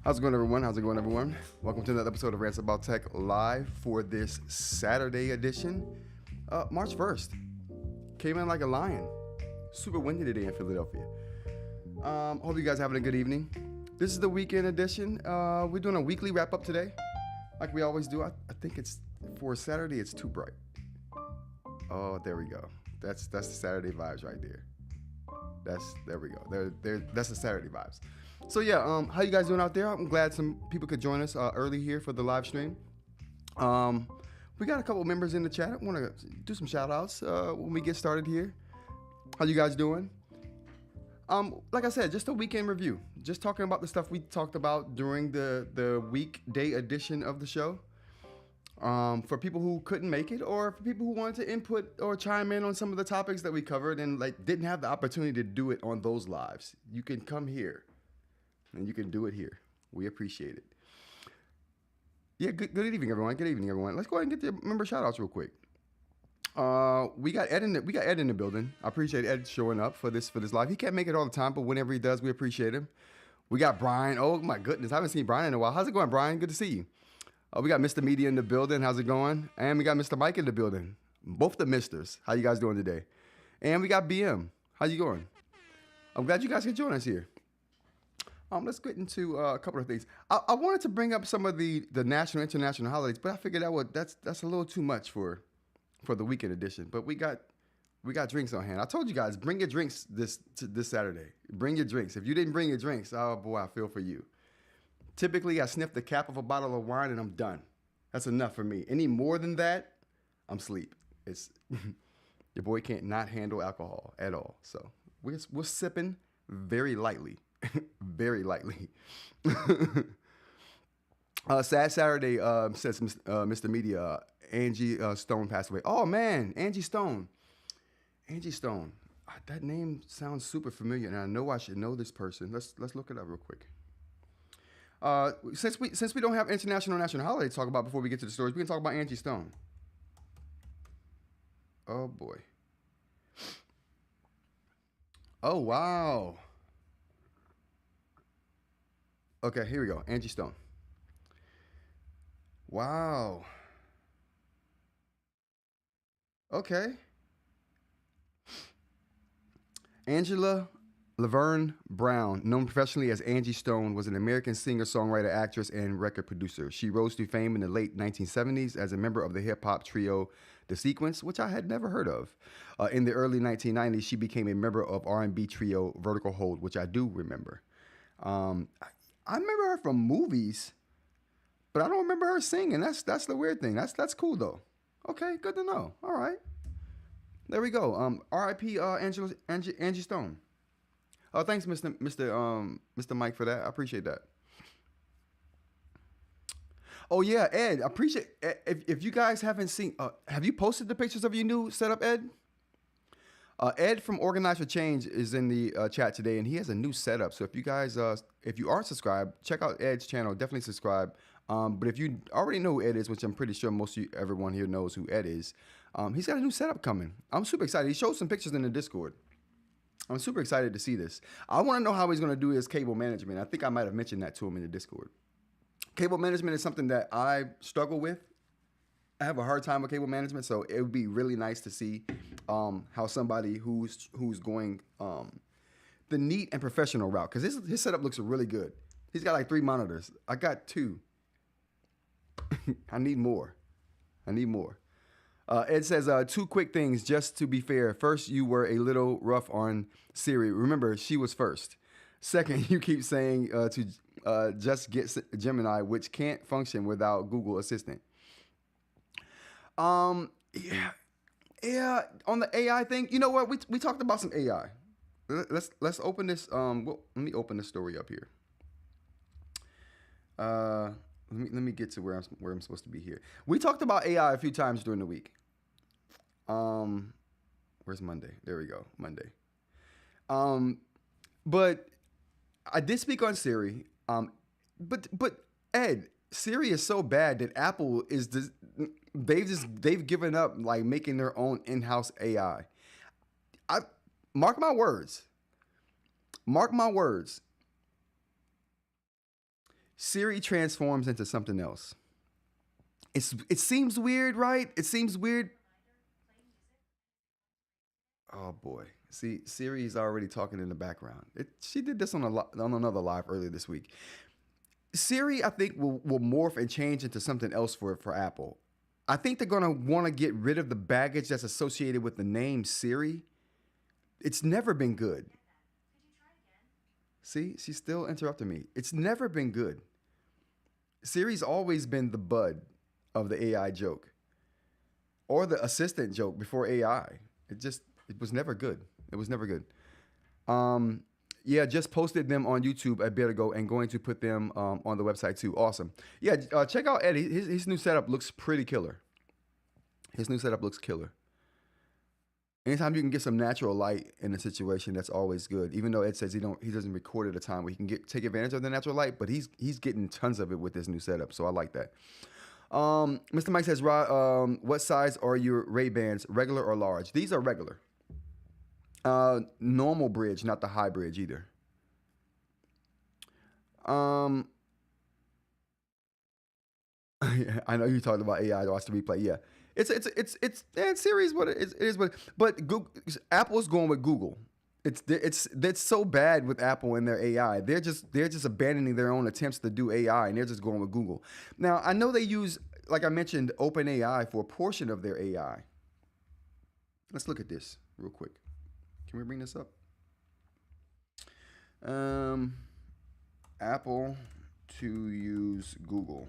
How's it going, everyone? How's it going, everyone? Welcome to another episode of Rants About Tech Live for this Saturday edition. March 1st. Came in like a lion. Super windy today in Philadelphia. Hope you guys are having a good evening. This is the weekend edition. We're doing a weekly wrap-up today, like we always do. I think it's, for Saturday, it's too bright. Oh, there we go. That's the Saturday vibes right there. There we go. That's the Saturday vibes. So yeah, how you guys doing out there? I'm glad some people could join us early here for the live stream. We got a couple members in the chat. I want to do some shout outs when we get started here. How you guys doing? Like I said, just a weekend review. Just talking about the stuff we talked about during the weekday edition of the show. For people who couldn't make it, or for people who wanted to input or chime in on some of the topics that we covered and like didn't have the opportunity to do it on those lives, you can come here. And you can do it here. We appreciate it. Yeah, good evening, everyone. Good evening, everyone. Let's go ahead and get the member shout-outs real quick. We got Ed in the building. I appreciate Ed showing up for this live. He can't make it all the time, but whenever he does, we appreciate him. We got Brian. Oh my goodness, I haven't seen Brian in a while. How's it going, Brian? Good to see you. We got Mr. Media in the building. How's it going? And we got Mr. Mike in the building. Both the misters. How you guys doing today? And we got BM. How you going? I'm glad you guys could join us here. Let's get into a couple of things. I wanted to bring up some of the national, international holidays, but I figured that's a little too much for the weekend edition. But we got drinks on hand. I told you guys, bring your drinks this Saturday. Bring your drinks. If you didn't bring your drinks, oh boy, I feel for you. Typically, I sniff the cap of a bottle of wine and I'm done. That's enough for me. Any more than that, I'm asleep. It's your boy can't not handle alcohol at all. So we're sipping very lightly. Very lightly. Sad Saturday, says Mr. Media, Angie Stone passed away. Oh man, Angie Stone. Angie Stone. That name sounds super familiar, and I know I should know this person. Let's look it up real quick. Since we don't have international national holiday to talk about before we get to the stories, we can talk about Angie Stone. Oh boy. Oh wow. Okay, here we go. Angie Stone. Wow. Okay. Angela Laverne Brown, known professionally as Angie Stone, was an American singer, songwriter, actress, and record producer. She rose to fame in the late 1970s as a member of the hip hop trio The Sequence, which I had never heard of. In the early 1990s, she became a member of R&B trio Vertical Hold, which I do remember. I remember her from movies, but I don't remember her singing. That's the weird thing. That's cool though. Okay, good to know. All right, there we go. R.I.P. Angie Stone. Thanks, Mr. Mike, for that. I appreciate that. Oh yeah, Ed. I appreciate if you guys haven't seen. Have you posted the pictures of your new setup, Ed? Ed from Organize for Change is in the chat today, and he has a new setup. So if you guys, if you aren't subscribed, check out Ed's channel. Definitely subscribe. But if you already know who Ed is, which I'm pretty sure most of you, everyone here knows who Ed is, he's got a new setup coming. I'm super excited. He showed some pictures in the Discord. I'm super excited to see this. I want to know how he's going to do his cable management. I think I might have mentioned that to him in the Discord. Cable management is something that I struggle with. I have a hard time with cable management, so it would be really nice to see how somebody who's going the neat and professional route, because his setup looks really good. He's got like 3 monitors. I got 2. I need more. Ed says 2 quick things just to be fair. First, you were a little rough on Siri. Remember, she was first. Second, you keep saying to just get Gemini, which can't function without Google Assistant. Yeah. On the AI thing, you know what? We talked about some AI. Let's open this. Well, let me open the story up here. Let me get to where I'm supposed to be here. We talked about AI a few times during the week. Where's Monday? There we go, Monday. But I did speak on Siri. But Ed, Siri is so bad that Apple is they've given up like making their own in-house AI. Mark my words. Siri transforms into something else. It seems weird, right? It seems weird. Oh boy. See, Siri's already talking in the background. She did this on another live earlier this week. Siri, I think, will morph and change into something else for Apple. I think they're going to want to get rid of the baggage that's associated with the name Siri. It's never been good. See, she's still interrupting me. It's never been good. Siri's always been the bud of the AI joke or the assistant joke before AI. It was never good. It was never good. Yeah, just posted them on YouTube a bit ago and going to put them on the website too. Awesome. Yeah, check out Eddie. His new setup looks pretty killer. His new setup looks killer. Anytime you can get some natural light in a situation, that's always good. Even though Ed says he doesn't record at a time where he can take advantage of the natural light, but he's getting tons of it with this new setup, so I like that. Mr. Mike says, what size are your Ray-Bans, regular or large? These are regular. Normal bridge, not the high bridge either. I know you talked about AI to watch the replay. Yeah, it's Siri's what it is, but Google, Apple's going with Google. It's so bad with Apple and their AI. They're just abandoning their own attempts to do AI, and they're just going with Google. Now I know they use, like I mentioned, OpenAI for a portion of their AI. Let's look at this real quick. Can we bring this up? Apple to use Google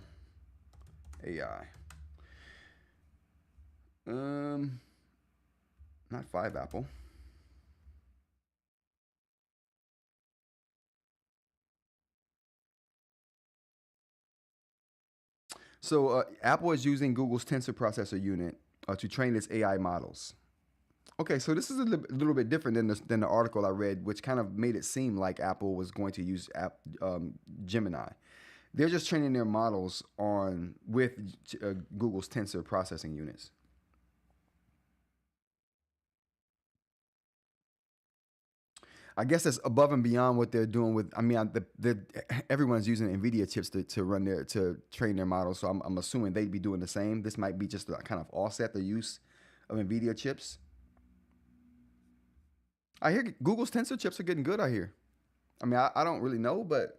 AI. Not 5 Apple. So Apple is using Google's tensor processor unit to train its AI models. Okay, so this is a little bit different than the article I read, which kind of made it seem like Apple was going to use Gemini. They're just training their models with Google's tensor processing units. I guess that's above and beyond what they're doing with. I mean, everyone's using NVIDIA chips to train their models, so I'm assuming they'd be doing the same. This might be just to kind of offset the use of NVIDIA chips. I hear Google's Tensor chips are getting good. I hear. I mean, I don't really know, but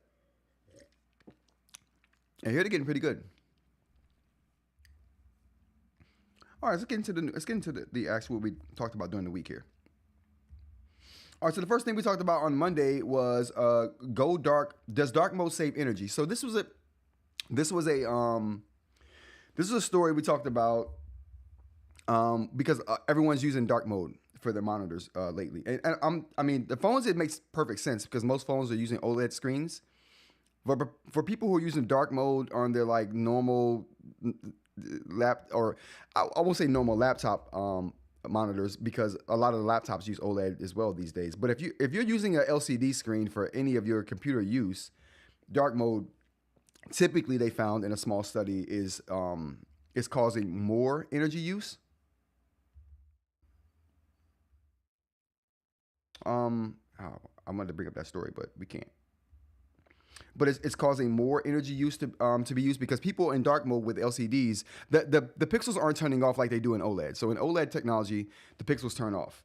I hear they're getting pretty good. All right, let's get into the actual what we talked about during the week here. All right, so the first thing we talked about on Monday was go dark. Does dark mode save energy? So this was a story we talked about because everyone's using dark mode for their monitors lately. And I mean, the phones, it makes perfect sense because most phones are using OLED screens. But for people who are using dark mode on their like normal I won't say normal laptop monitors, because a lot of the laptops use OLED as well these days. But if you're using an LCD screen for any of your computer use, dark mode, typically they found in a small study is causing more energy use. I'm going to bring up that story, but we can't. But it's causing more energy use to be used because people in dark mode with LCDs, the pixels aren't turning off like they do in OLED. So in OLED technology, the pixels turn off.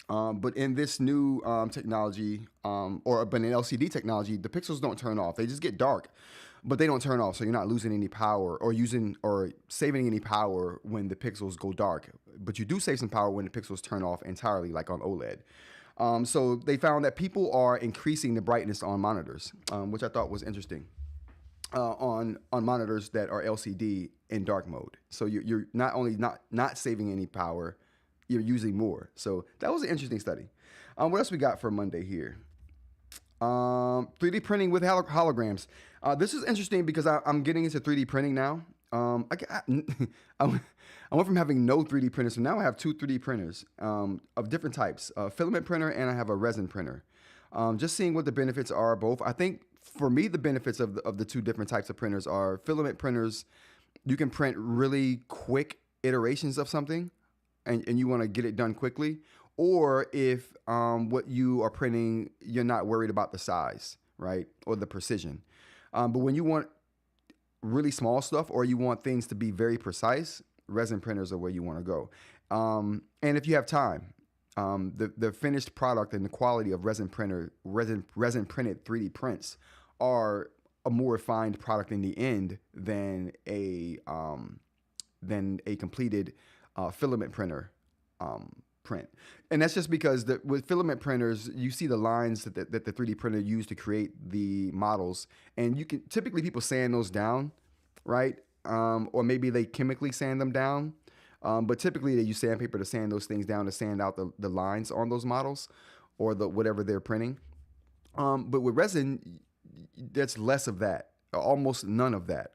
But in this new technology, but in LCD technology, the pixels don't turn off. They just get dark, but they don't turn off. So you're not losing any power or saving any power when the pixels go dark. But you do save some power when the pixels turn off entirely, like on OLED. So they found that people are increasing the brightness on monitors, which I thought was interesting, on monitors that are LCD in dark mode. So you're not only not saving any power, you're using more. So that was an interesting study. What else we got for Monday here? 3D printing with holograms. This is interesting because I'm getting into 3D printing now. I went from having no 3D printers, so now I have two 3D printers of different types, a filament printer and I have a resin printer. Just seeing what the benefits are both. I think for me, the benefits of the two different types of printers are filament printers. You can print really quick iterations of something and you want to get it done quickly. Or if what you are printing, you're not worried about the size, right? Or the precision. But when you want really small stuff or you want things to be very precise, resin printers are where you want to go. And if you have time, the finished product and the quality of resin printed 3D prints are a more refined product in the end than a completed filament printer print. And that's just because with filament printers, you see the lines that the 3D printer used to create the models, and you can typically people sand those down, right? Or maybe they chemically sand them down. But typically they use sandpaper to sand those things down to sand out the lines on those models or whatever they're printing. But with resin, that's less of that, almost none of that.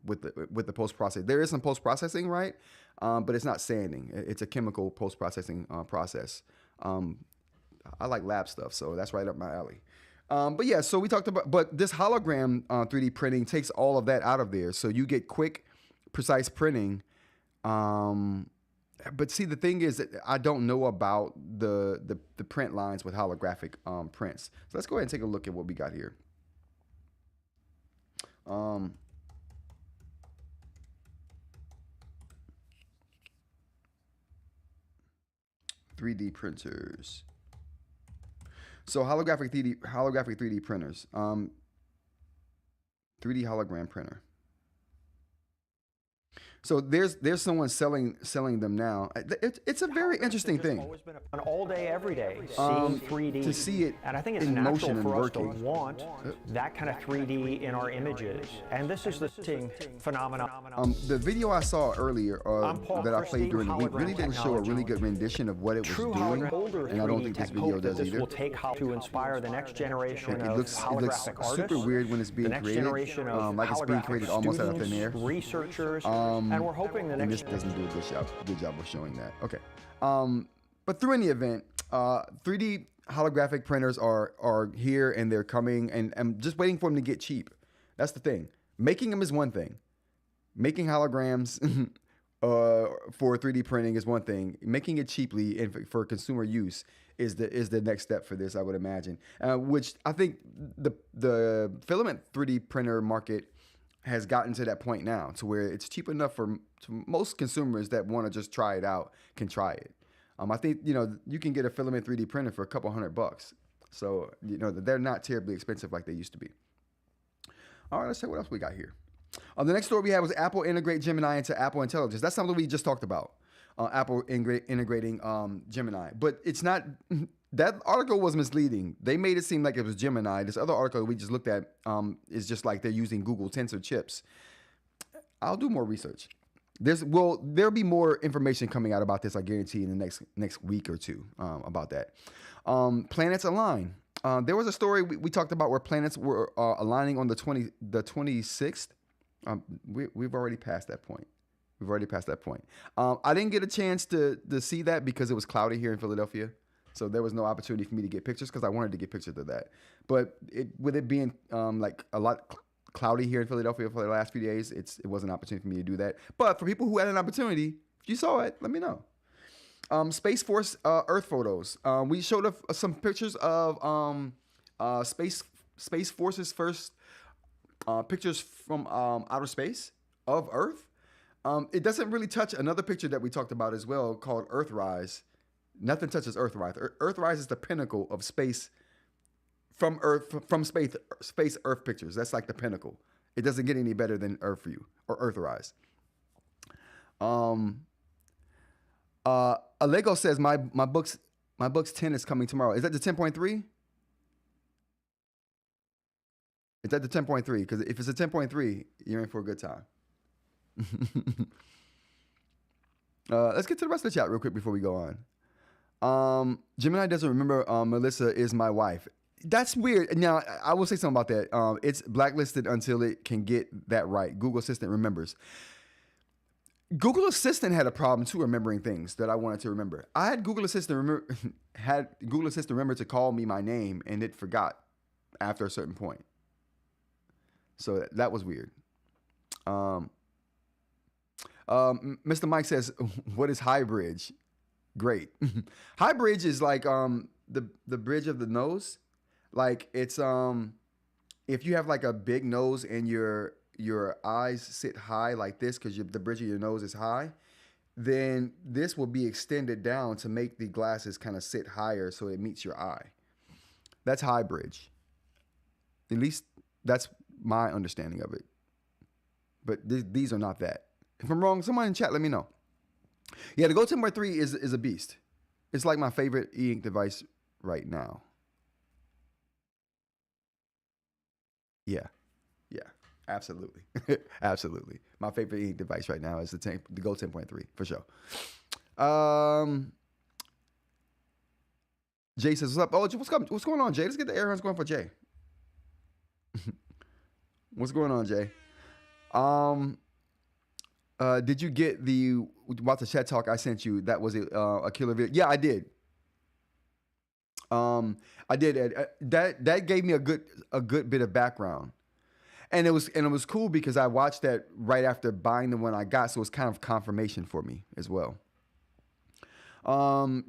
With the post-processing, there is some post-processing, right? But it's not sanding. It's a chemical post-processing process. I like lab stuff, so that's right up my alley. But yeah, so we talked about, but this hologram 3D printing takes all of that out of there. So you get quick, precise printing. But see, the thing is that I don't know about the print lines with holographic prints. So let's go ahead and take a look at what we got here. 3D printers. So holographic 3D printers. 3D hologram printer. So there's someone selling them now. It's a very interesting thing. Always been an all day, every day. See 3D. To see it and I think it's in natural motion and for us to working. want that kind of 3D in our images. And this is the phenomenon. The video I saw earlier that I played during the week really didn't show a really good rendition of what it was doing, and I don't think this video does either. Will take to inspire the next generation it of looks holographic artists, super weird when it's being the next created, generation of like it's being created almost out of thin air. Researchers, and we're hoping the And next this doesn't do a good job of showing that. Okay. But through any event, 3D holographic printers are here and they're coming, and I'm just waiting for them to get cheap. That's the thing. Making them is one thing. Making holograms for 3D printing is one thing. Making it cheaply and for consumer use is the next step for this, I would imagine. Which I think the filament 3D printer market has gotten to that point now, to where it's cheap enough for most consumers that want to just try it out can try it. I think, you can get a filament 3D printer for a couple $100. So, they're not terribly expensive like they used to be. All right, let's see what else we got here. The next story we had was Apple integrate Gemini into Apple Intelligence. That's something we just talked about. Apple integrating Gemini. But it's not, that article was misleading. They made it seem like it was Gemini. This other article we just looked at is just like they're using Google Tensor chips. I'll do more research. There'll be more information coming out about this, I guarantee, in the next week or two about that. Planets align. There was a story we talked about where planets were aligning on the 26th. We've already passed that point. I didn't get a chance to see that because it was cloudy here in Philadelphia. So there was no opportunity for me to get pictures because I wanted to get pictures of that. But with it being like a lot cloudy here in Philadelphia for the last few days, it was an opportunity for me to do that. But for people who had an opportunity, if you saw it, let me know. Space Force Earth photos. We showed some pictures of Space Force's first pictures from outer space of Earth. It doesn't really touch another picture that we talked about as well called Earthrise. Nothing touches Earthrise. Earthrise is the pinnacle of space from space Earth pictures. That's like the pinnacle. It doesn't get any better than Earth View or Earthrise. Alego says my Boox 10 is coming tomorrow. Is that the 10.3? Is that the 10.3? Because if it's a 10.3, you're in for a good time. Let's get to the rest of the chat real quick before we go on. Gemini doesn't remember Melissa is my wife. That's weird. Now, I will say something about that. It's blacklisted until it can get that right. Google Assistant remembers. Google Assistant had a problem too remembering things that I wanted to remember. I had Google Assistant remember to call me my name, and it forgot after a certain point. So that was weird. Mr. Mike says, "What is high bridge?" Great. High bridge is like the bridge of the nose. Like it's if you have like a big nose and your eyes sit high like this because the bridge of your nose is high, then this will be extended down to make the glasses kind of sit higher so it meets your eye. That's high bridge. At least that's my understanding of it. But these are not that. If I'm wrong, someone in chat, let me know. Yeah, the Go 10.3 is a beast. It's like my favorite eInk device right now. Yeah, absolutely. Absolutely. My favorite eInk device right now is the Go 10.3 for sure. Jay says, what's up? Oh, what's going on, Jay? Let's get the air horns going for Jay. What's going on, Jay? Did you get about the chat talk I sent you? That was a killer video. Yeah, I did. I did. That gave me a good bit of background, and it was cool because I watched that right after buying the one I got, so it was kind of confirmation for me as well.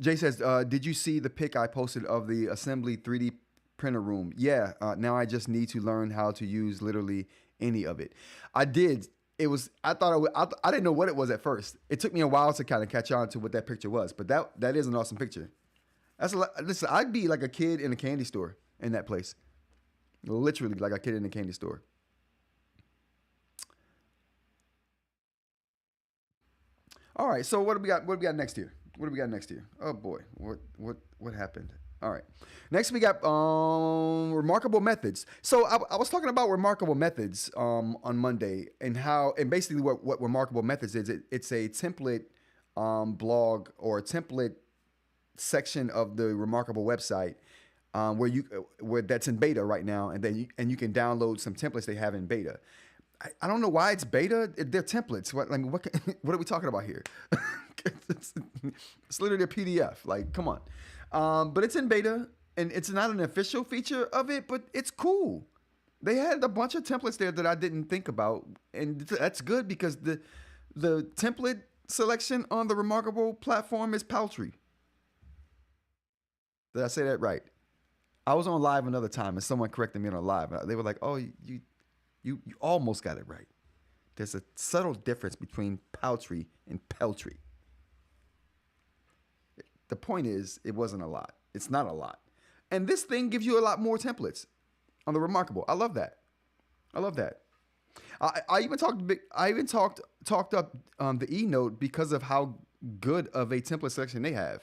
Jay says, did you see the pic I posted of the assembly 3D printer room? Yeah. Now I just need to learn how to use literally any of it. I did. I didn't know what it was at first. It took me a while to kind of catch on to what that picture was, but that is an awesome picture. Listen, I'd be like a kid in a candy store in that place. Literally like a kid in a candy store. All right, so what do we got next here? Oh boy, what happened? All right, next we got remarkable methods. So I was talking about remarkable methods on Monday and basically what remarkable methods is. It's a template blog or a template section of the Remarkable website where that's in beta right now, and you can download some templates they have in beta. I don't know why it's beta. They're templates. What are we talking about here? It's literally a PDF. Like, come on. But it's in beta, and it's not an official feature of it, but it's cool. They had a bunch of templates there that I didn't think about, and that's good because the template selection on the Remarkable platform is paltry. Did I say that right? I was on live another time, and someone corrected me on a live. They were like, "Oh, you almost got it right." There's a subtle difference between paltry and peltry. The point is, it wasn't a lot. It's not a lot. And this thing gives you a lot more templates on the Remarkable. I love that. I love that. I even talked up the eNote because of how good of a template selection they have.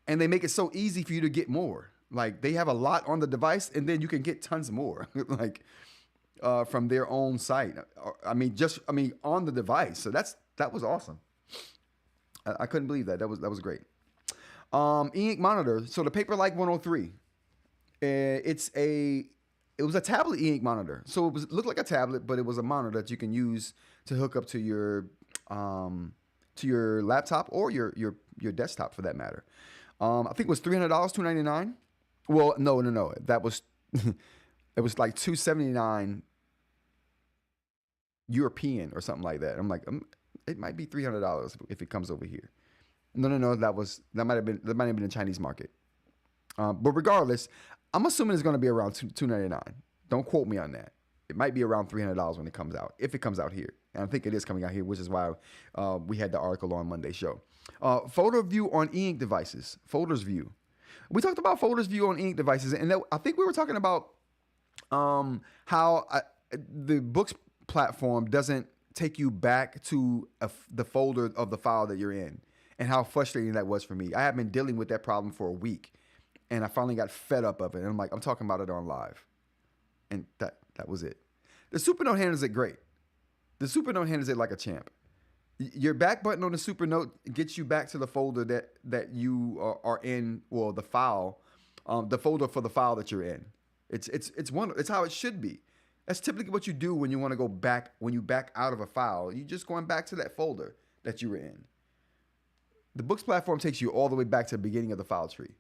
And they make it so easy for you to get more. Like, they have a lot on the device, and then you can get tons more, like from their own site. I mean, on the device. So that was awesome. I couldn't believe that. That was great. eInk monitor. So the Paperlike 103. It was a tablet eInk monitor. So it looked like a tablet, but it was a monitor that you can use to hook up to your laptop or your desktop, for that matter. I think it was $300, $299. Well, no. That was it was like $279 European or something like that. I'm like, it might be $300 if it comes over here. No. That might have been the Chinese market. But regardless, I'm assuming it's going to be around $299. Don't quote me on that. It might be around $300 when it comes out, if it comes out here. And I think it is coming out here, which is why we had the article on Monday's show. Photo view on eInk devices. Folders view. We talked about folders view on eInk devices, and I think we were talking about how the Boox platform doesn't take you back to the folder of the file that you're in, and how frustrating that was for me. I have been dealing with that problem for a week, and I finally got fed up of it. And I'm talking about it on live, and that was it. The Supernote handles it great. The Supernote handles it like a champ. Your back button on the Supernote gets you back to the folder that you are in, well, the file, the folder for the file that you're in. It's how it should be. That's typically what you do when you want to go back, when you back out of a file. You're just going back to that folder that you were in. The Boox platform takes you all the way back to the beginning of the file tree.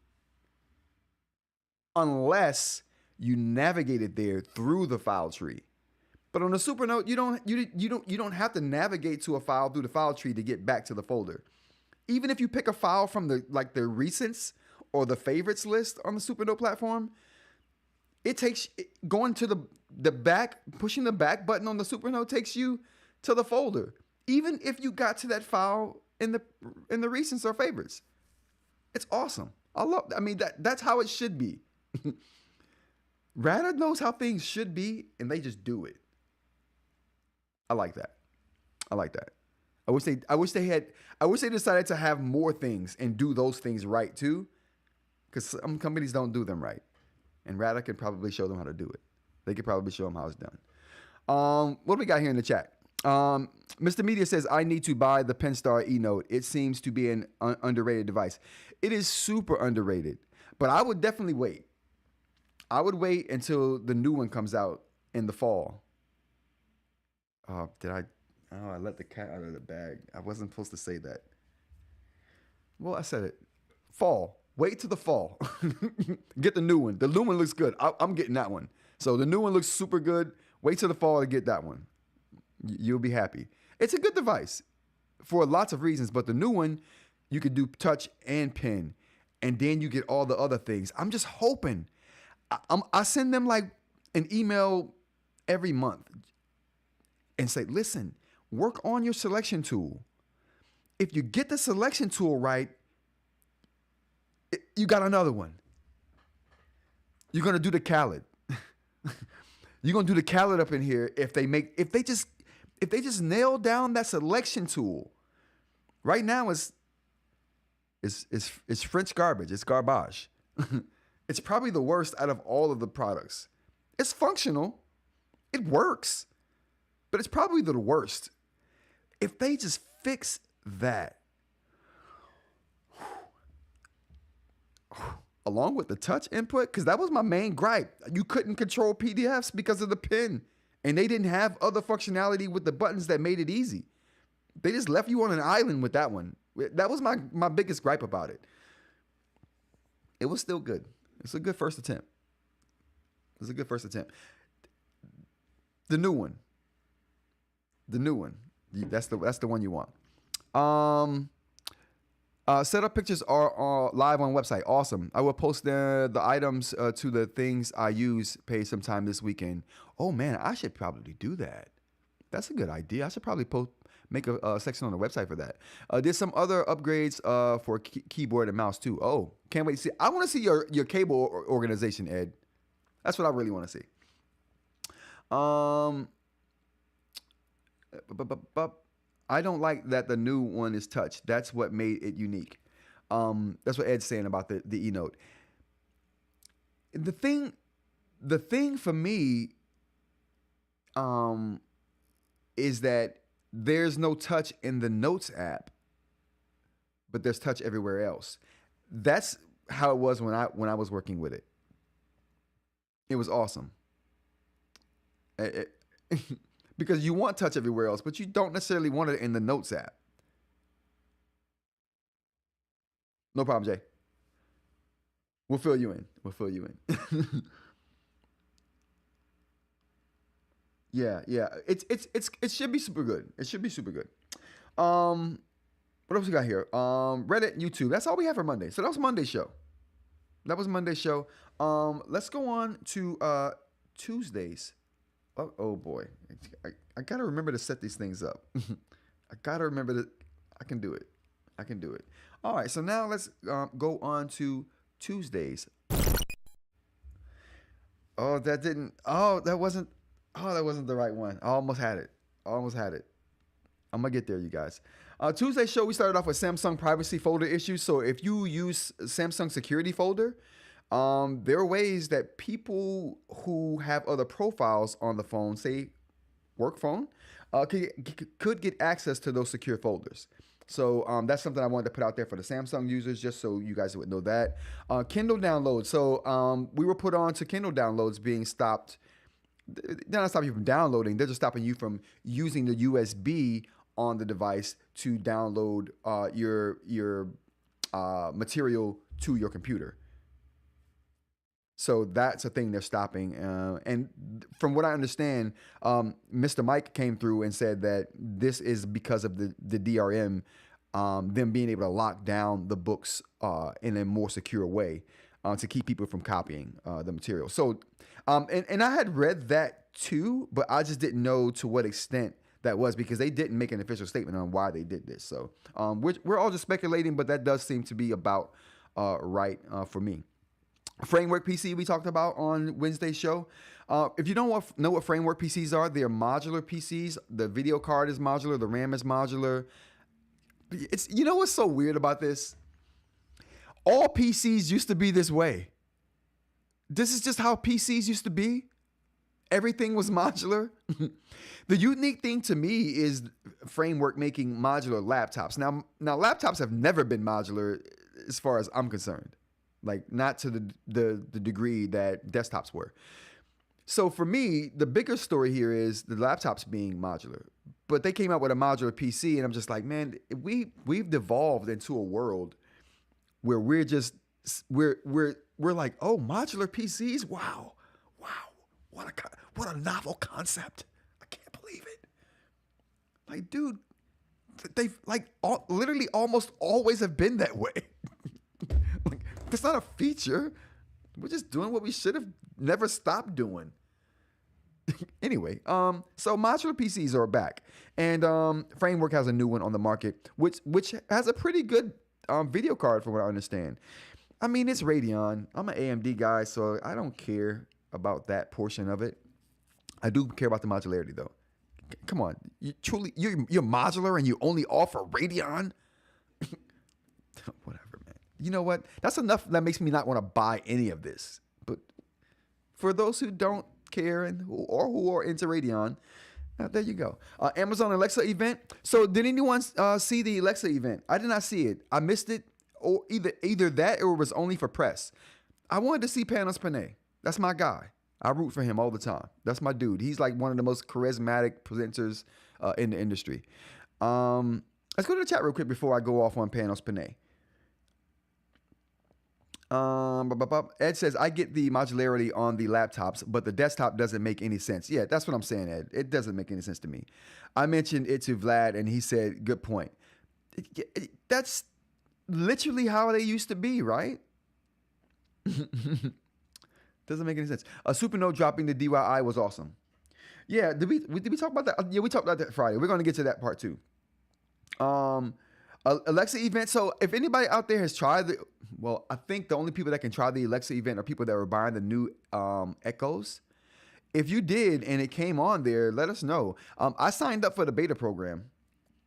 Unless you navigate it there through the file tree. But on the Supernote, you don't have to navigate to a file through the file tree to get back to the folder. Even if you pick a file from the recents or the favorites list on the Supernote platform, it takes going to the back, pushing the back button on the Supernote takes you to the folder. Even if you got to that file in the recents or favorites. It's awesome. That's how it should be. Ratta knows how things should be, and they just do it. I like that. I wish they decided to have more things and do those things right too, because some companies don't do them right, and Ratta could probably show them how to do it. They could probably show them how it's done. What do we got here in the chat? Mr. Media says, I need to buy the Penstar eNote. It seems to be an underrated device. It is super underrated, but I would definitely wait. I would wait until the new one comes out in the fall. I let the cat out of the bag. I wasn't supposed to say that. Well, I said it. Fall. Wait till the fall. Get the new one. The new one looks good. I'm getting that one. So the new one looks super good. Wait till the fall to get that one. You'll be happy. It's a good device for lots of reasons, but the new one, you could do touch and pen, and then you get all the other things. I'm just hoping. I send them like an email every month and say, listen, work on your selection tool. If you get the selection tool right, you got another one. You're going to do the Khaled. You're going to do the Khaled up in here if they just nail down that selection tool. Right now it's French garbage. It's garbage. It's probably the worst out of all of the products. It's functional. It works. But it's probably the worst. If they just fix that, along with the touch input, because that was my main gripe. You couldn't control PDFs because of the pen. And they didn't have other functionality with the buttons that made it easy. They just left you on an island with that one. That was my biggest gripe about it. It was still good. It's a good first attempt. The new one. That's the one you want. Setup pictures are live on website. Awesome. I will post the items to the things I use page sometime this weekend. Oh man, I should probably do that. That's a good idea. I should probably make a section on the website for that. There's some other upgrades for keyboard and mouse too. Oh, can't wait to see. I want to see your cable organization, Ed. That's what I really want to see. I don't like that the new one is touch. That's what made it unique. That's what Ed's saying about the eNote. The thing for me is that there's no touch in the Notes app, but there's touch everywhere else. That's how it was when I was working with it. It was awesome. Because you want touch everywhere else, but you don't necessarily want it in the Notes app. No problem, Jay. We'll fill you in. Yeah. It should be super good. What else we got here? Reddit, YouTube. That's all we have for Monday. So that was Monday's show. Let's go on to Tuesdays. Oh boy. I gotta remember to set these things up. I gotta remember that I can do it. All right, so now let's go on to Tuesdays. That wasn't the right one. I almost had it. I'm gonna get there, you guys. Tuesday's show, we started off with Samsung privacy folder issues. So if you use Samsung security folder, there are ways that people who have other profiles on the phone, say work phone, could get access to those secure folders. So that's something I wanted to put out there for the Samsung users, just so you guys would know that. Kindle downloads. So we were put on to Kindle downloads being stopped. They're not stopping you from downloading. They're just stopping you from using the USB on the device to download your material to your computer. So that's a thing they're stopping. And from what I understand, Mr. Mike came through and said that this is because of the DRM, them being able to lock down the books in a more secure way to keep people from copying the material. So, and I had read that too, but I just didn't know to what extent that was, because they didn't make an official statement on why they did this. So we're all just speculating, but that does seem to be about right for me. Framework PC we talked about on Wednesday's show. If you don't know what framework PCs are, they're modular PCs. The video card is modular. The RAM is modular. You know what's so weird about this? All PCs used to be this way. This is just how PCs used to be. Everything was modular. The unique thing to me is framework making modular laptops. Now laptops have never been modular as far as I'm concerned. Like, not to the degree that desktops were. So for me, the bigger story here is the laptops being modular. But they came out with a modular PC, and I'm just like, man, we've devolved into a world where we're like, oh, modular PCs, wow, what a novel concept. I can't believe it. Like, dude, they've literally almost always have been that way. It's not a feature. We're just doing what we should have never stopped doing. Anyway, so modular PCs are back, and Framework has a new one on the market, which has a pretty good video card, from what I understand. I mean, it's Radeon. I'm an AMD guy, so I don't care about that portion of it. I do care about the modularity, though. Come on, you're modular and you only offer Radeon. Whatever. You know what? That's enough that makes me not want to buy any of this. But for those who don't care and who are into Radeon, there you go. Amazon Alexa event. So did anyone see the Alexa event? I did not see it. I missed it, or either that or it was only for press. I wanted to see Panos Panay. That's my guy. I root for him all the time. That's my dude. He's like one of the most charismatic presenters in the industry. Let's go to the chat real quick before I go off on Panos Panay. Ed says, I get the modularity on the laptops, but the desktop doesn't make any sense. Yeah, that's what I'm saying, Ed. It doesn't make any sense to me. I mentioned it to Vlad, and he said, good point. That's literally how they used to be, right? Doesn't make any sense. Supernote dropping the DIY was awesome. Yeah, did we talk about that? Yeah, we talked about that Friday. We're going to get to that part too. Alexa event. So if anybody out there has tried I think the only people that can try the Alexa event are people that were buying the new Echoes. If you did and it came on there, let us know. I signed up for the beta program.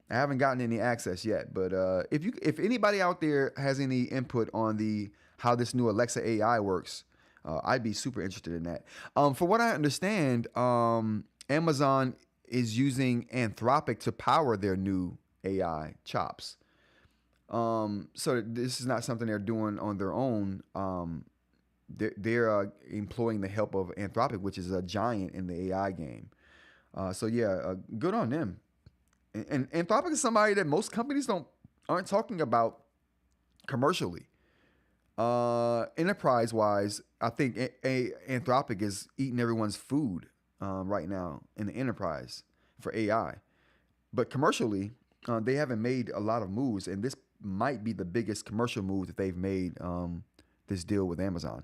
I haven't gotten any access yet, but if anybody out there has any input on how this new Alexa AI works, I'd be super interested in that. For what I understand, Amazon is using Anthropic to power their new AI chops. So this is not something they're doing on their own. They're employing the help of Anthropic, which is a giant in the AI game. So yeah, good on them. And Anthropic is somebody that most companies aren't talking about commercially. Enterprise wise, I think Anthropic is eating everyone's food right now in the enterprise for AI. But commercially, they haven't made a lot of moves, and this might be the biggest commercial move that they've made. This deal with Amazon.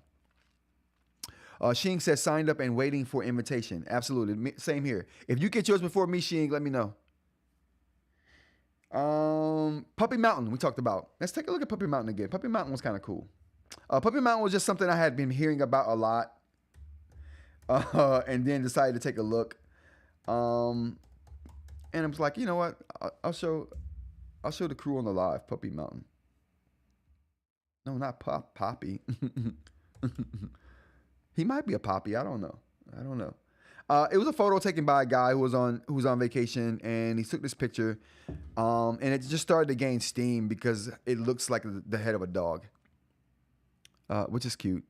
Shing says signed up and waiting for invitation. Absolutely, same here. If you get yours before me, Shing, let me know. Puppy Mountain we talked about. Let's take a look at Puppy Mountain again. Puppy Mountain was kind of cool. Puppy Mountain was just something I had been hearing about a lot, and then decided to take a look. And I was like, you know what? I'll show the crew on the live Puppy Mountain. No, not Poppy. He might be a Poppy. I don't know. It was a photo taken by a guy who was on vacation, and he took this picture, and it just started to gain steam because it looks like the head of a dog, which is cute.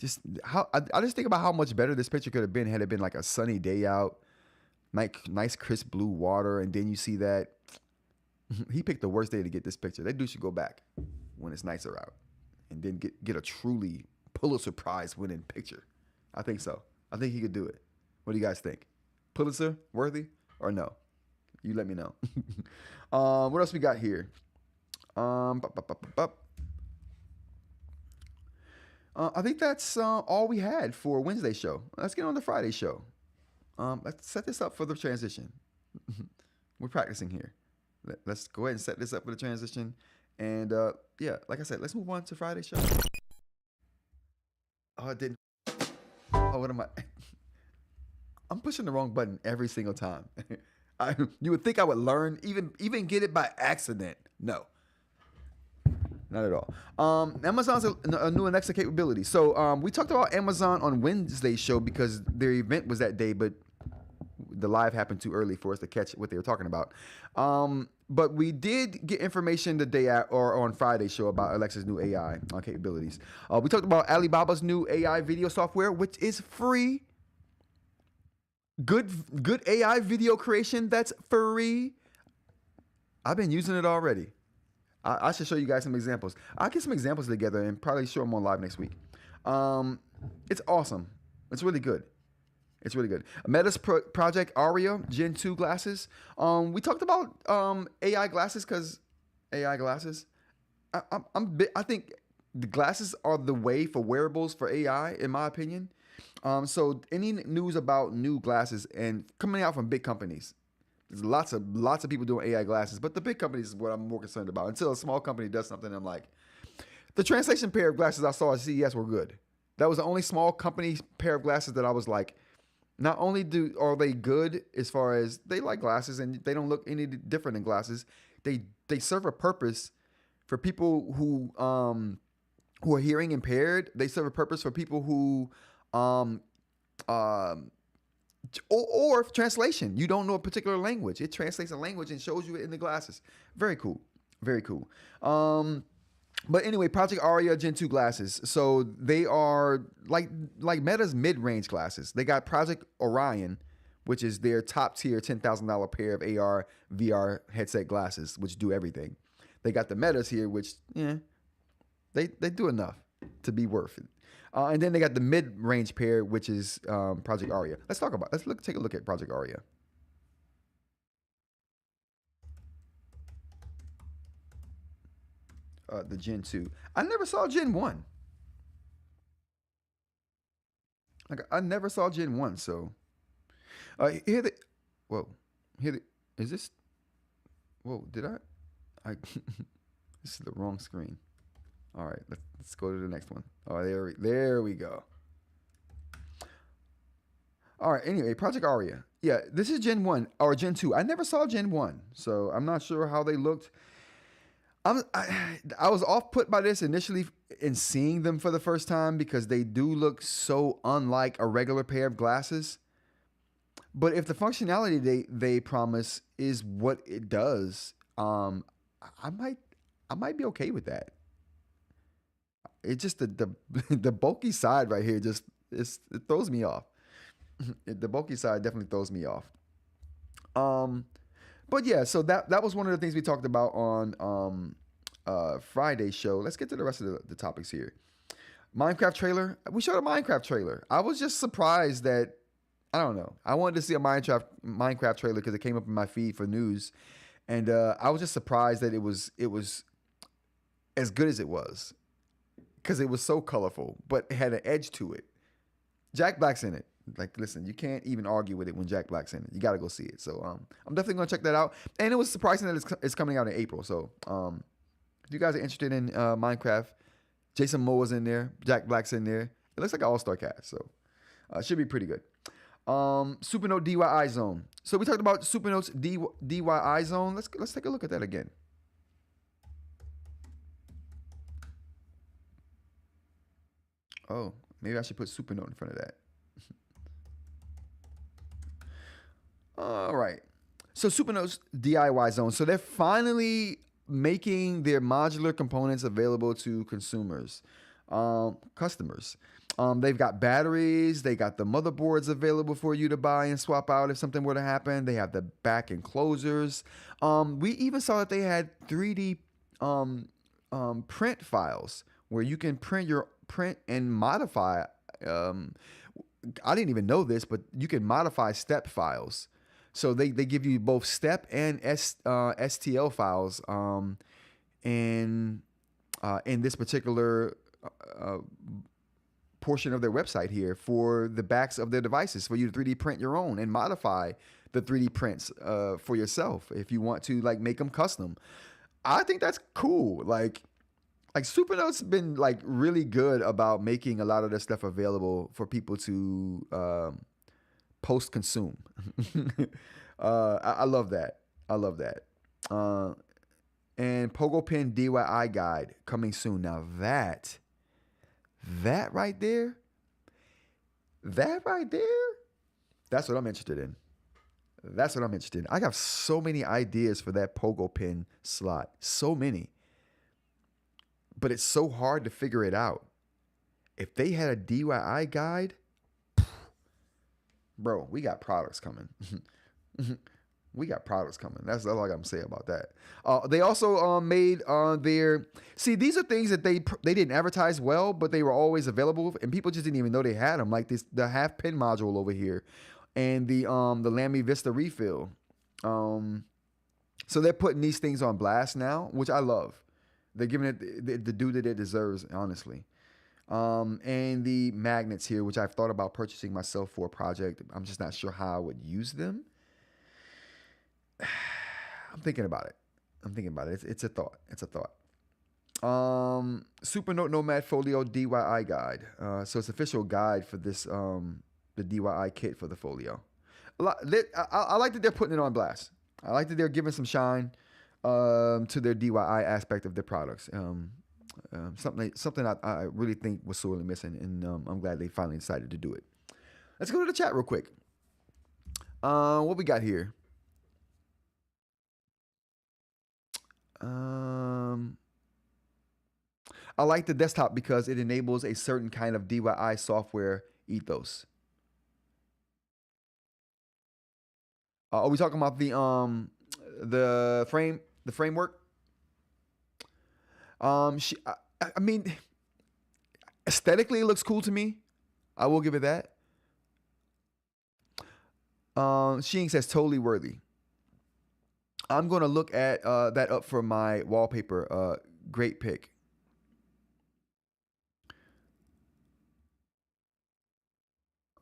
I just think about how much better this picture could have been had it been like a sunny day out, nice crisp blue water, and then you see that. He picked the worst day to get this picture. That dude should go back when it's nicer out, and then get a truly Pulitzer Prize winning picture. I think so. I think he could do it. What do you guys think? Pulitzer worthy or no? You let me know. What else we got here? I think that's all we had for Wednesday's show. Let's get on the Friday show. Let's set this up for the transition. We're practicing here. Let's go ahead and set this up for the transition. And yeah, like I said, let's move on to Friday's show. Oh, I didn't. Oh, what am I? I'm pushing the wrong button every single time. You would think I would learn, even get it by accident. No, not at all. Amazon's a new Alexa capability. So we talked about Amazon on Wednesday's show because their event was that day, but the live happened too early for us to catch what they were talking about. But we did get information the day or on Friday's show about Alexa's new AI capabilities. We talked about Alibaba's new AI video software, which is free. Good AI video creation that's free. I've been using it already. I should show you guys some examples. I'll get some examples together and probably show them on live next week. It's awesome. It's really good. It's really good. Meta's Project Aria Gen 2 glasses. We talked about AI glasses because AI glasses. I think the glasses are the way for wearables for AI, in my opinion. So any news about new glasses and coming out from big companies, there's lots of people doing AI glasses, but the big companies is what I'm more concerned about. Until a small company does something, I'm like, the translation pair of glasses I saw at CES were good. That was the only small company pair of glasses that I was like, not only are they good as far as they like glasses and they don't look any different than glasses, they serve a purpose for people who are hearing impaired. They serve a purpose for people who or translation. You don't know a particular language. It translates a language and shows you it in the glasses. Very cool. Very cool. But anyway, Project Aria Gen 2 glasses. So they are like Meta's mid-range glasses. They got Project Orion, which is their top tier $10,000 pair of AR VR headset glasses, which do everything. They got the Metas here, which they do enough to be worth it. And then they got the mid-range pair, which is Project Aria. Take a look at Project Aria. The Gen 2. I never saw Gen 1. I never saw Gen 1, so is this? Whoa, did I this is the wrong screen. All right, let's go to the next one. Oh, there we go. All right, anyway, Project Aria. Yeah, this is Gen 1 or Gen 2. I never saw Gen 1, so I'm not sure how they looked. I was off put by this initially in seeing them for the first time because they do look so unlike a regular pair of glasses. But if the functionality they promise is what it does, I might be okay with that. It's just the bulky side right here it throws me off. The bulky side definitely throws me off. But yeah, so that was one of the things we talked about on Friday's show. Let's get to the rest of the topics here. Minecraft trailer. We showed a Minecraft trailer. I was just surprised that I don't know. I wanted to see a Minecraft trailer because it came up in my feed for news, and I was just surprised that it was as good as it was because it was so colorful, but it had an edge to it. Jack Black's in it. Like, listen, you can't even argue with it when Jack Black's in it. You got to go see it. So I'm definitely going to check that out. And it was surprising that it's coming out in April. So if you guys are interested in Minecraft, Jason Momoa's in there. Jack Black's in there. It looks like an all-star cast. So it should be pretty good. Supernote DIY zone. So we talked about Supernote's DIY zone. Let's take a look at that again. Oh, maybe I should put Supernote in front of that. All right. So Supernote's DIY zone. So they're finally making their modular components available to consumers, customers. They've got batteries. They got the motherboards available for you to buy and swap out if something were to happen. They have the back enclosures. We even saw that they had 3D print files where you can print and modify. I didn't even know this, but you can modify step files. So they give you both step and STL files in this particular portion of their website here for the backs of their devices for you to 3D print your own and modify the 3D prints for yourself if you want to like make them custom. I think that's cool. Like Supernote's been like really good about making a lot of their stuff available for people to post consume. I love that. I love that. And Pogo Pin DIY guide coming soon. Now that right there, that's what I'm interested in. That's what I'm interested in. I got so many ideas for that Pogo Pin slot. So many. But it's so hard to figure it out. If they had a DIY guide, bro, we got products coming. We got products coming. That's all I got to say about that. They also made their... See, these are things that they didn't advertise well, but they were always available, and people just didn't even know they had them. Like the half pin module over here, and the Lamy Vista refill. So they're putting these things on blast now, which I love. They're giving it the due that it deserves, honestly. And the magnets here, which I've thought about purchasing myself for a project. I'm just not sure how I would use them. I'm thinking about it. It's a thought. Supernote Nomad Folio DIY guide. So it's official guide for this the DIY kit for the Folio. I like that they're putting it on blast. I like that they're giving some shine to their DIY aspect of their products. Something I really think was sorely missing, and I'm glad they finally decided to do it. Let's go to the chat real quick. What we got here? I like the desktop because it enables a certain kind of DIY software ethos. Are we talking about the framework? I mean, aesthetically, it looks cool to me. I will give it that. Sheen says totally worthy. I'm going to look at that up for my wallpaper. Great pick.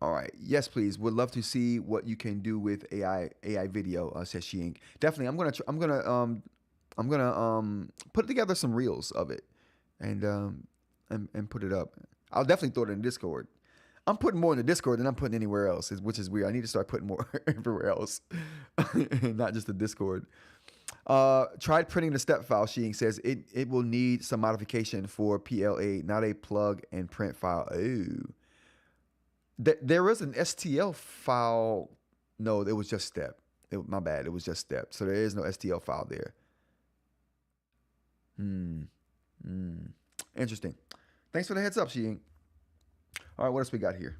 All right. Yes, please. Would love to see what you can do with AI video. Says eInk. Definitely. I'm gonna put together some reels of it, and put it up. I'll definitely throw it in Discord. I'm putting more in the Discord than I'm putting anywhere else, which is weird. I need to start putting more everywhere else, not just the Discord. Tried printing the step file. She says it will need some modification for PLA, not a plug and print file. Ooh. There is an STL file. No, it was just step. My bad. It was just step. So there is no STL file there. Interesting. Thanks for the heads up, She. All right, what else we got here?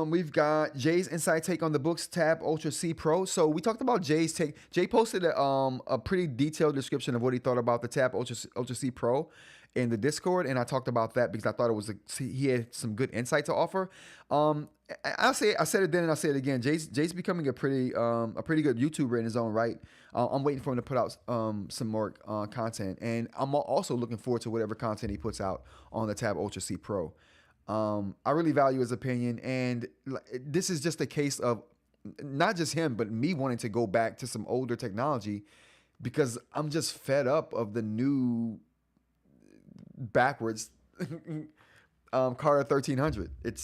We've got Jay's inside take on the Boox Tab Ultra C Pro. So we talked about Jay's take. Jay posted a pretty detailed description of what he thought about the Tab Ultra C Pro in the Discord, and I talked about that because I thought he had some good insight to offer. I said it then and I'll say it again. Jay's becoming a pretty good YouTuber in his own right. I'm waiting for him to put out some more content, and I'm also looking forward to whatever content he puts out on the Tab Ultra C Pro. I really value his opinion, and this is just a case of not just him, but me wanting to go back to some older technology because I'm just fed up of the new backwards Carter 1300. It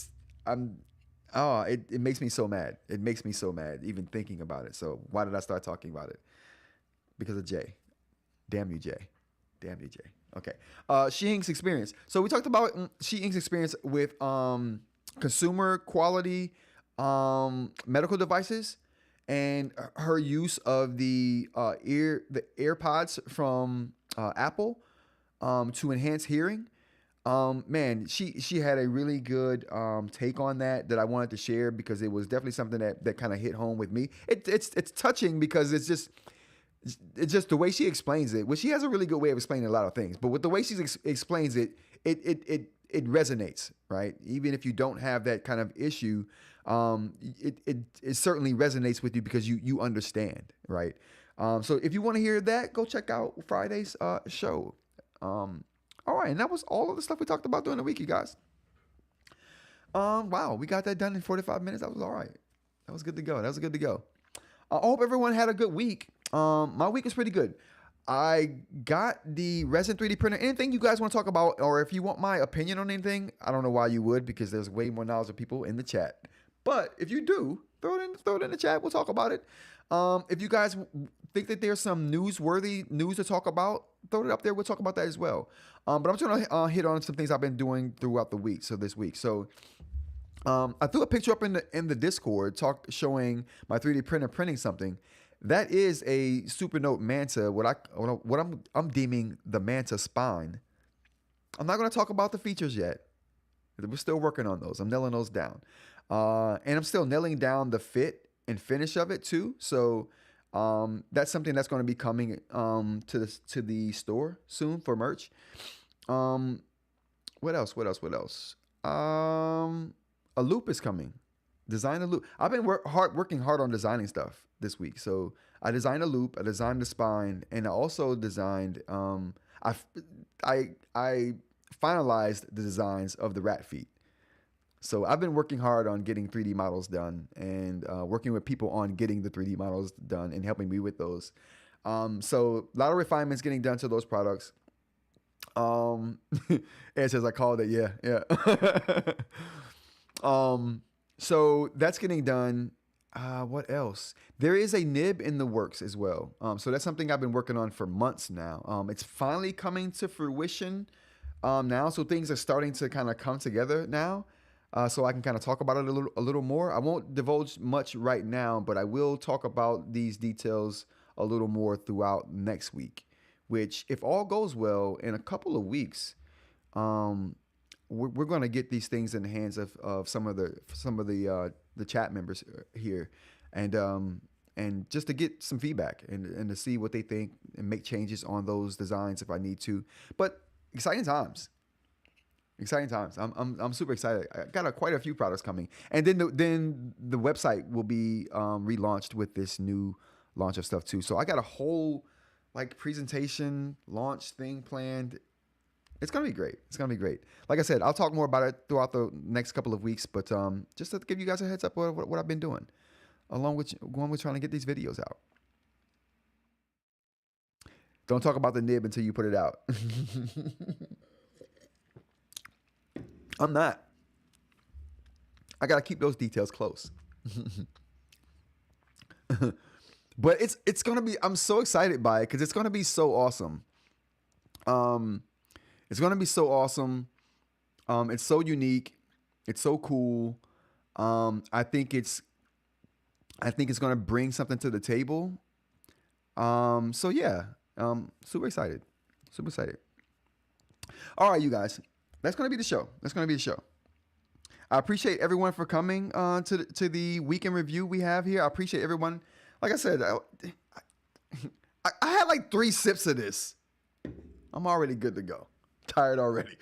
makes me so mad. It makes me so mad even thinking about it. So why did I start talking about it? Because of Jay. Damn you, Jay. Damn you, Jay. Okay. eInk's experience. So we talked about eInk's experience with consumer quality medical devices and her use of the AirPods from Apple to enhance hearing. Man, she had a really good take on that I wanted to share because it was definitely something that kind of hit home with me. It's touching because it's just the way she explains it. Well, she has a really good way of explaining a lot of things, but with the way she explains it, it resonates, right? Even if you don't have that kind of issue, it certainly resonates with you because you understand, right? So if you want to hear that, go check out Friday's show. All right, and that was all of the stuff we talked about during the week, you guys. Wow, we got that done in 45 minutes. That was all right. That was good to go. I hope everyone had a good week. My week was pretty good. I got the resin 3D printer. Anything you guys want to talk about, or if you want my opinion on anything, I don't know why you would, because there's way more knowledgeable people in the chat. But if you do, throw it in the chat. We'll talk about it. If you guys think that there's some newsworthy news to talk about, throw it up there. We'll talk about that as well. But I'm just gonna hit on some things I've been doing throughout the week. So this week, I threw a picture up in the Discord, showing my 3D printer printing something. That is a Supernote Manta. What I'm deeming the Manta spine. I'm not going to talk about the features yet. We're still working on those. I'm nailing those down, and I'm still nailing down the fit and finish of it too. So that's something that's going to be coming to the store soon for merch. What else? A loop is coming. Design a loop. I've been working hard on designing stuff this week. So I designed a loop, I designed the spine, and I also designed. I finalized the designs of the rat feet. So I've been working hard on getting 3D models done, and working with people on getting the 3D models done and helping me with those. So a lot of refinements getting done to those products. It says I called it. Yeah. So that's getting done. What else? There is a nib in the works as well. So that's something I've been working on for months now. It's finally coming to fruition now. So things are starting to kind of come together now. So I can kind of talk about it a little more. I won't divulge much right now, but I will talk about these details a little more throughout next week, which, if all goes well, in a couple of weeks, we're going to get these things in the hands of some of the chat members here, and just to get some feedback and to see what they think and make changes on those designs if I need to. But exciting times. I'm super excited. I got quite a few products coming, and then the website will be relaunched with this new launch of stuff too. So I got a whole presentation launch thing planned. It's gonna be great. It's gonna be great. Like I said, I'll talk more about it throughout the next couple of weeks. But just to give you guys a heads up of what I've been doing, along with trying to get these videos out. Don't talk about the nib until you put it out. I'm not. I gotta keep those details close. But it's gonna be. I'm so excited by it because it's gonna be so awesome. It's gonna be so awesome. It's so unique. It's so cool. I think it's gonna bring something to the table. So yeah. Super excited. Super excited. All right, you guys. That's gonna be the show. I appreciate everyone for coming to the weekend review we have here. I appreciate everyone. Like I said, I had like 3 sips of this. I'm already good to go. Tired already.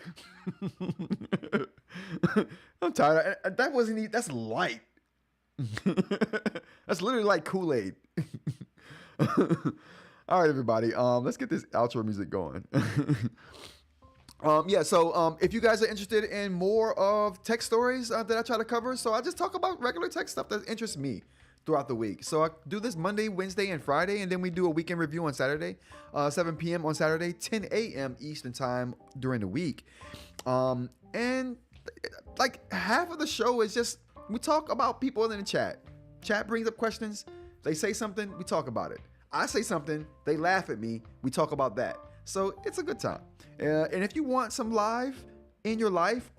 I'm tired. That wasn't even, that's light. That's literally like Kool-Aid. All right, everybody. Let's get this outro music going. So if you guys are interested in more of tech stories that I try to cover, so I just talk about regular tech stuff that interests me throughout the week. So I do this Monday, Wednesday, and Friday, and then we do a weekend review on Saturday, 7 p.m. on Saturday, 10 a.m. Eastern time during the week. And like half of the show is just, we talk about people in the chat. Chat brings up questions. They say something, we talk about it. I say something, they laugh at me, we talk about that. So it's a good time. And if you want some live in your life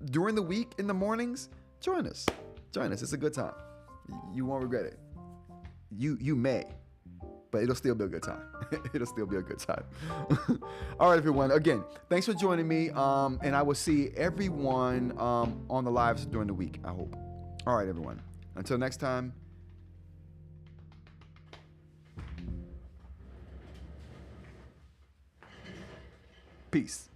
during the week in the mornings, join us. It's a good time. You won't regret it. You may, but it'll still be a good time. All right, everyone. Again, thanks for joining me. And I will see everyone on the lives during the week, I hope. All right, everyone. Until next time. Peace.